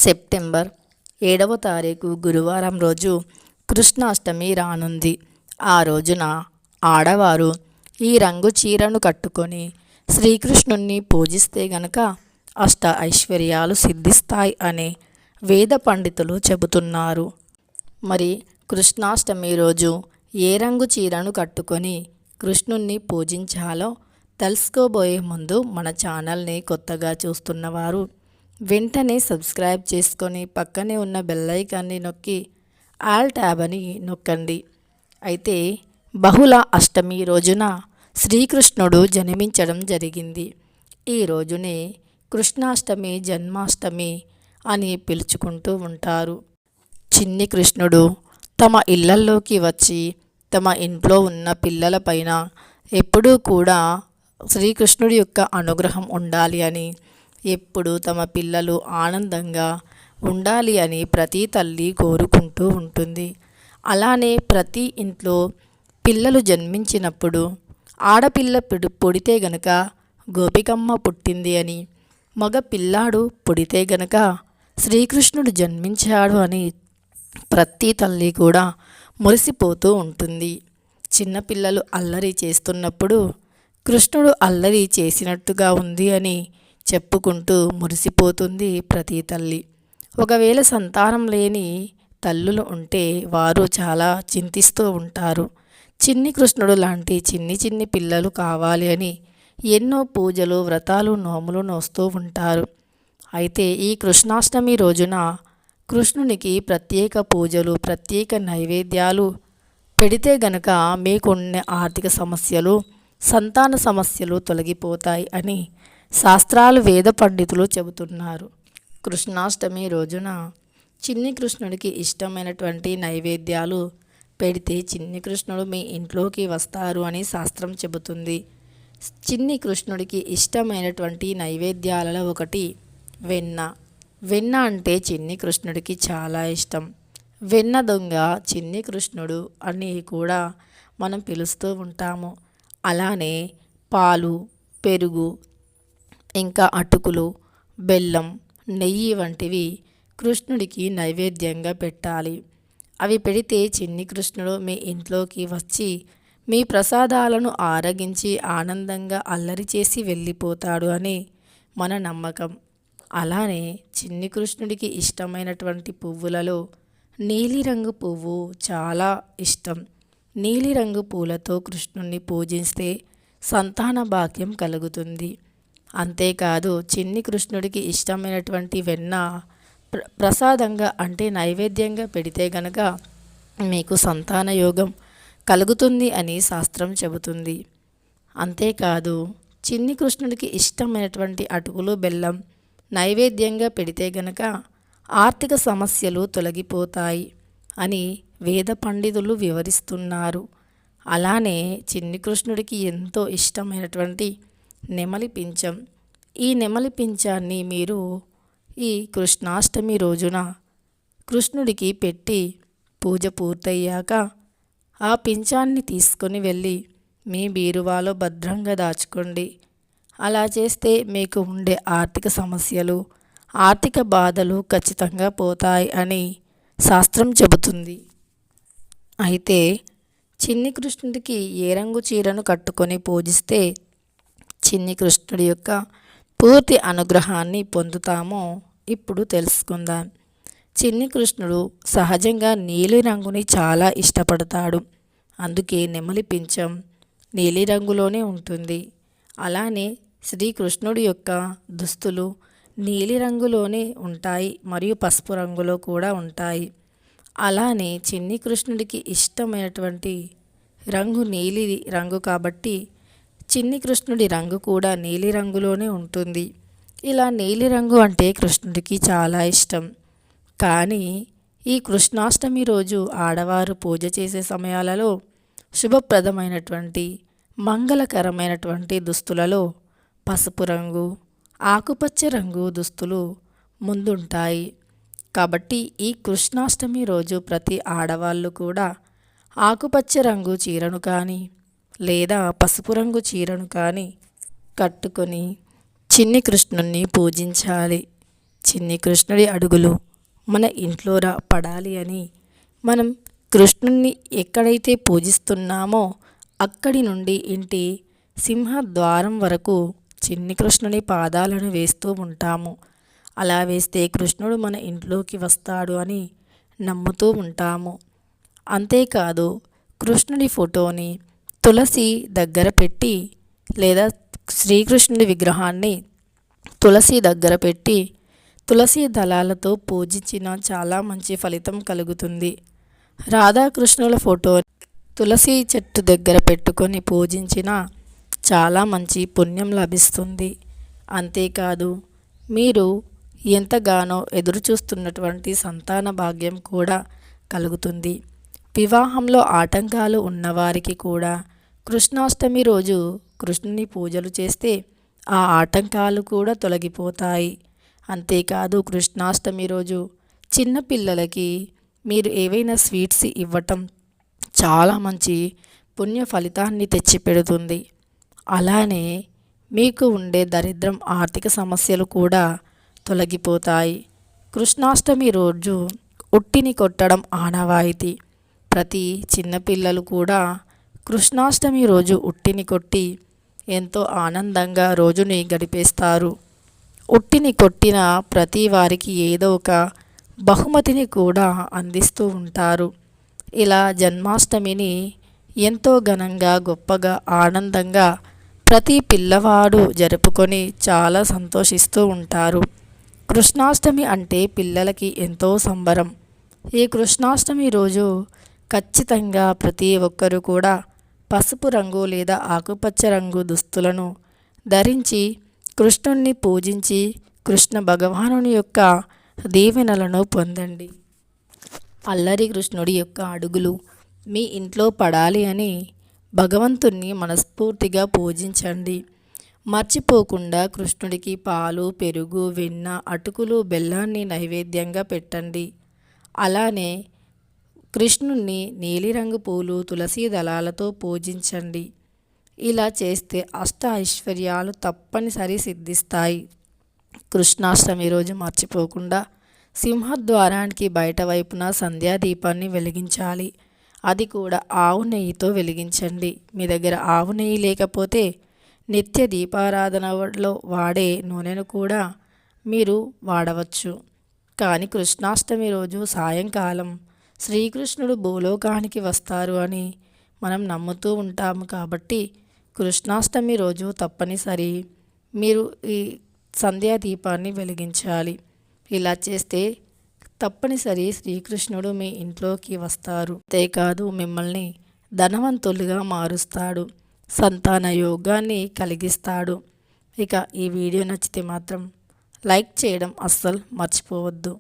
September 7వ తారీఖు గురువారం రోజు కృష్ణాష్టమి రానుంది. ఆ రోజున ఆడవారు ఈ రంగు చీరను కట్టుకొని శ్రీకృష్ణుణ్ణి పూజిస్తే గనక అష్ట ఐశ్వర్యాలు సిద్ధిస్తాయి అని వేద పండితులు చెబుతున్నారు. మరి కృష్ణాష్టమి రోజు ఏ రంగు చీరను కట్టుకొని కృష్ణుణ్ణి పూజించాలో తెలుసుకోబోయే ముందు మన ఛానల్ని కొత్తగా చూస్తున్నవారు వెంటనే సబ్స్క్రైబ్ చేసుకొని పక్కనే ఉన్న బెల్ ఐకాన్ని నొక్కి ఆల్ ట్యాబ్ అని నొక్కండి. అయితే బహుళ అష్టమి రోజున శ్రీకృష్ణుడు జన్మించడం జరిగింది. ఈ రోజునే కృష్ణాష్టమి, జన్మాష్టమి అని పిలుచుకుంటూ ఉంటారు. చిన్ని కృష్ణుడు తమ ఇళ్లల్లోకి వచ్చి తమ ఇంట్లో ఉన్న పిల్లల పైన ఎప్పుడూ కూడా శ్రీకృష్ణుడి యొక్క అనుగ్రహం ఉండాలి అని, ఎప్పుడు తమ పిల్లలు ఆనందంగా ఉండాలి అని ప్రతి తల్లి కోరుకుంటూ ఉంటుంది. అలానే ప్రతి ఇంట్లో పిల్లలు జన్మించినప్పుడు ఆడపిల్ల పుడితే గనక గోపికమ్మ పుట్టింది అని, మగ పిల్లాడు పుడితే గనక శ్రీకృష్ణుడు జన్మించాడు అని ప్రతి తల్లి కూడా మురిసిపోతూ ఉంటుంది. చిన్నపిల్లలు అల్లరి చేస్తున్నప్పుడు కృష్ణుడు అల్లరి చేసినట్టుగా ఉంది అని చెప్పుకుంటూ మురిసిపోతుంది ప్రతి తల్లి. ఒకవేళ సంతానం లేని తల్లులు ఉంటే వారు చాలా చింతిస్తూ ఉంటారు. చిన్ని కృష్ణుడు లాంటి చిన్ని పిల్లలు కావాలి అని ఎన్నో పూజలు, వ్రతాలు, నోములు నోస్తూ ఉంటారు. అయితే ఈ కృష్ణాష్టమి రోజున కృష్ణునికి ప్రత్యేక పూజలు, ప్రత్యేక నైవేద్యాలు పెడితే గనక మీకున్న ఆర్థిక సమస్యలు, సంతాన సమస్యలు తొలగిపోతాయి అని శాస్త్రాలు, వేద పండితులు చెబుతున్నారు. కృష్ణాష్టమి రోజున చిన్ని కృష్ణుడికి ఇష్టమైనటువంటి నైవేద్యాలు పెడితే చిన్ని కృష్ణుడు మీ ఇంట్లోకి వస్తారు అని శాస్త్రం చెబుతుంది. చిన్ని కృష్ణుడికి ఇష్టమైనటువంటి నైవేద్యాలలో ఒకటి వెన్న. వెన్న అంటే చిన్ని కృష్ణుడికి చాలా ఇష్టం. వెన్న దొంగ చిన్ని కృష్ణుడు అని కూడా మనం పిలుస్తూ ఉంటాము. అలానే పాలు, పెరుగు, ఇంకా అటుకులు, బెల్లం, నెయ్యి వంటివి కృష్ణుడికి నైవేద్యంగా పెట్టాలి. అవి పెడితే చిన్ని కృష్ణుడు మీ ఇంట్లోకి వచ్చి మీ ప్రసాదాలను ఆరగించి ఆనందంగా అల్లరి చేసి వెళ్ళిపోతాడు అని మన నమ్మకం. అలానే చిన్ని కృష్ణుడికి ఇష్టమైనటువంటి పువ్వులలో నీలిరంగు పువ్వు చాలా ఇష్టం. నీలిరంగు పూలతో కృష్ణుణ్ణి పూజిస్తే సంతాన భాగ్యం కలుగుతుంది. అంతేకాదు చిన్ని కృష్ణుడికి ఇష్టమైనటువంటి వెన్న ప్రసాదంగా అంటే నైవేద్యంగా పెడితే గనక మీకు సంతాన యోగం కలుగుతుంది అని శాస్త్రం చెబుతుంది. అంతేకాదు చిన్ని కృష్ణుడికి ఇష్టమైనటువంటి అటుకులు, బెల్లం నైవేద్యంగా పెడితే గనక ఆర్థిక సమస్యలు తొలగిపోతాయి అని వేద పండితులు వివరిస్తున్నారు. అలానే చిన్ని కృష్ణుడికి ఎంతో ఇష్టమైనటువంటి నెమలి పింఛం. ఈ నెమలి పింఛాన్ని మీరు ఈ కృష్ణాష్టమి రోజున కృష్ణుడికి పెట్టి పూజ పూర్తయ్యాక ఆ పింఛాన్ని తీసుకొని వెళ్ళి మీ బీరువాలో భద్రంగా దాచుకోండి. అలా చేస్తే మీకు ఉండే ఆర్థిక సమస్యలు, ఆర్థిక బాధలు ఖచ్చితంగా పోతాయి అని శాస్త్రం చెబుతుంది. అయితే చిన్ని కృష్ణుడికి ఏ రంగు చీరను కట్టుకొని పూజిస్తే చిన్ని కృష్ణుడి యొక్క పూర్తి అనుగ్రహాన్ని పొందుతామో ఇప్పుడు తెలుసుకుందాం. చిన్ని కృష్ణుడు సహజంగా నీలి రంగుని చాలా ఇష్టపడతాడు. అందుకే నెమలి పింఛం నీలిరంగులోనే ఉంటుంది. అలానే శ్రీకృష్ణుడి యొక్క దుస్తులు నీలిరంగులోనే ఉంటాయి మరియు పసుపు రంగులో కూడా ఉంటాయి. అలానే చిన్ని కృష్ణుడికి ఇష్టమైనటువంటి రంగు నీలి రంగు కాబట్టి చిన్ని కృష్ణుడి రంగు కూడా నీలిరంగులోనే ఉంటుంది. ఇలా నీలిరంగు అంటే కృష్ణుడికి చాలా ఇష్టం. కానీ ఈ కృష్ణాష్టమి రోజు ఆడవారు పూజ చేసే సమయాలలో శుభప్రదమైనటువంటి, మంగళకరమైనటువంటి దుస్తులలో పసుపు రంగు, ఆకుపచ్చ రంగు దుస్తులు ముందుంటాయి. కాబట్టి ఈ కృష్ణాష్టమి రోజు ప్రతి ఆడవాళ్ళు కూడా ఆకుపచ్చ రంగు చీరను కానీ లేదా పసుపు రంగు చీరను కానీ కట్టుకొని చిన్ని కృష్ణుణ్ణి పూజించాలి. చిన్ని కృష్ణుడి అడుగులు మన ఇంట్లో పడాలి అని మనం కృష్ణుణ్ణి ఎక్కడైతే పూజిస్తున్నామో అక్కడి నుండి ఇంటి సింహద్వారం వరకు చిన్ని కృష్ణుని పాదాలను వేస్తూ ఉంటాము. అలా వేస్తే కృష్ణుడు మన ఇంట్లోకి వస్తాడు అని నమ్ముతూ ఉంటాము. అంతేకాదు కృష్ణుడి ఫోటోని తులసి దగ్గర పెట్టి లేదా శ్రీకృష్ణుడి విగ్రహాన్ని తులసి దగ్గర పెట్టి తులసి దళాలతో పూజించిన చాలా మంచి ఫలితం కలుగుతుంది. రాధాకృష్ణుల ఫోటో తులసి చెట్టు దగ్గర పెట్టుకొని పూజించిన చాలా మంచి పుణ్యం లభిస్తుంది. అంతేకాదు మీరు ఎంతగానో ఎదురు చూస్తున్నటువంటి సంతాన భాగ్యం కూడా కలుగుతుంది. వివాహంలో ఆటంకాలు ఉన్నవారికి కూడా కృష్ణాష్టమి రోజు కృష్ణుని పూజలు చేస్తే ఆ ఆటంకాలు కూడా తొలగిపోతాయి. అంతేకాదు కృష్ణాష్టమి రోజు చిన్నపిల్లలకి మీరు ఏవైనా స్వీట్స్ ఇవ్వటం చాలా మంచి పుణ్య ఫలితాన్ని తెచ్చిపెడుతుంది. అలానే మీకు ఉండే దరిద్రం ఆర్థిక సమస్యలు కూడా తొలగిపోతాయి. కృష్ణాష్టమి రోజు ఉట్టిని కొట్టడం ఆనవాయితీ. ప్రతి చిన్నపిల్లలు కూడా కృష్ణాష్టమి రోజు ఉట్టిని కొట్టి ఎంతో ఆనందంగా రోజుని గడిపేస్తారు. ఉట్టిని కొట్టిన ప్రతి వారికి ఏదో ఒక బహుమతిని కూడా అందిస్తూ ఉంటారు. ఇలా జన్మాష్టమిని ఎంతో ఘనంగా గొప్పగా ఆనందంగా ప్రతి పిల్లవాడు జరుపుకొని చాలా సంతోషిస్తూ ఉంటారు. కృష్ణాష్టమి అంటే పిల్లలకి ఎంతో సంబరం. ఈ కృష్ణాష్టమి రోజు ఖచ్చితంగా ప్రతి ఒక్కరూ కూడా పసుపు రంగు లేదా ఆకుపచ్చ రంగు దుస్తులను ధరించి కృష్ణుణ్ణి పూజించి కృష్ణ భగవానుని యొక్క దీవెనలను పొందండి. అల్లరి కృష్ణుడి యొక్క అడుగులు మీ ఇంట్లో పడాలి అని భగవంతుణ్ణి మనస్ఫూర్తిగా పూజించండి. మర్చిపోకుండా కృష్ణుడికి పాలు, పెరుగు, వెన్న, అటుకులు, బెల్లాన్ని నైవేద్యంగా పెట్టండి. అలానే కృష్ణుణ్ణి నీలిరంగు పూలు, తులసి దళాలతో పూజించండి. ఇలా చేస్తే అష్ట ఐశ్వర్యాలు తప్పనిసరి సిద్ధిస్తాయి. కృష్ణాష్టమి రోజు మర్చిపోకుండా సింహద్వారానికి బయట వైపున సంధ్యాదీపాన్ని వెలిగించాలి. అది కూడా ఆవు నెయ్యితో వెలిగించండి. మీ దగ్గర ఆవు నెయ్యి లేకపోతే నిత్య దీపారాధనలో వాడే నూనెను కూడా మీరు వాడవచ్చు. కానీ కృష్ణాష్టమి రోజు సాయంకాలం శ్రీకృష్ణుడు భూలోకానికి వస్తారు అని మనం నమ్ముతూ ఉంటాము. కాబట్టి కృష్ణాష్టమి రోజు తప్పనిసరి మీరు ఈ సంధ్యాదీపాన్ని వెలిగించాలి. ఇలా చేస్తే తప్పనిసరి శ్రీకృష్ణుడు మీ ఇంట్లోకి వస్తారు. అంతేకాదు మిమ్మల్ని ధనవంతులుగా మారుస్తాడు, సంతాన యోగాన్ని కలిగిస్తాడు. ఇక ఈ వీడియో నచ్చితే మాత్రం లైక్ చేయడం అస్సలు మర్చిపోవద్దు.